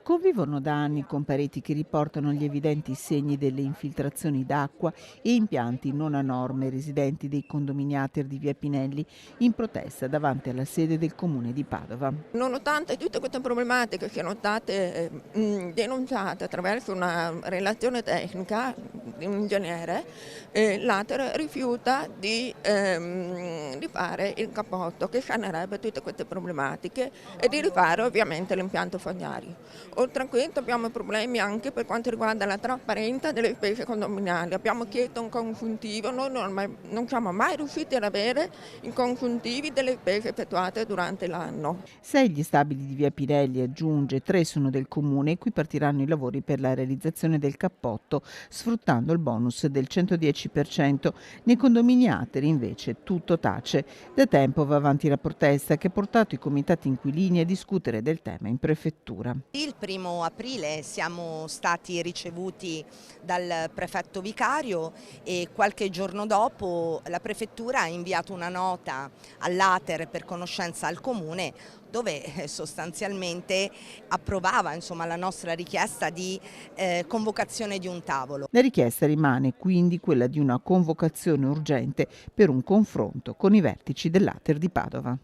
Convivono da anni con pareti che riportano gli evidenti segni delle infiltrazioni d'acqua e impianti non a norme residenti dei condominiati di Via Pinelli in protesta davanti alla sede del comune di Padova. Nonostante tutte queste problematiche siano state denunciate attraverso una relazione tecnica di un ingegnere, l'ATER rifiuta di fare il cappotto che sanerebbe tutte queste problematiche e di rifare ovviamente l'impianto fognario. Oltre a questo abbiamo problemi anche per quanto riguarda la trasparenza delle spese condominiali. Abbiamo chiesto un consuntivo, noi non siamo mai riusciti ad avere i consuntivi delle spese effettuate durante l'anno. 6 gli stabili di Via Pinelli, aggiunge, 3 sono del comune, cui partiranno i lavori per la realizzazione del cappotto, sfruttando il bonus del 110%. Nei condomini Ateri invece tutto tace. Da tempo va avanti la protesta che ha portato i comitati inquilini a discutere del tema in prefettura. Il 1° aprile siamo stati ricevuti dal prefetto vicario e qualche giorno dopo la prefettura ha inviato una nota all'Ater per conoscenza al comune dove sostanzialmente approvava la nostra richiesta di convocazione di un tavolo. La richiesta rimane quindi quella di una convocazione urgente per un confronto con i vertici dell'Ater di Padova.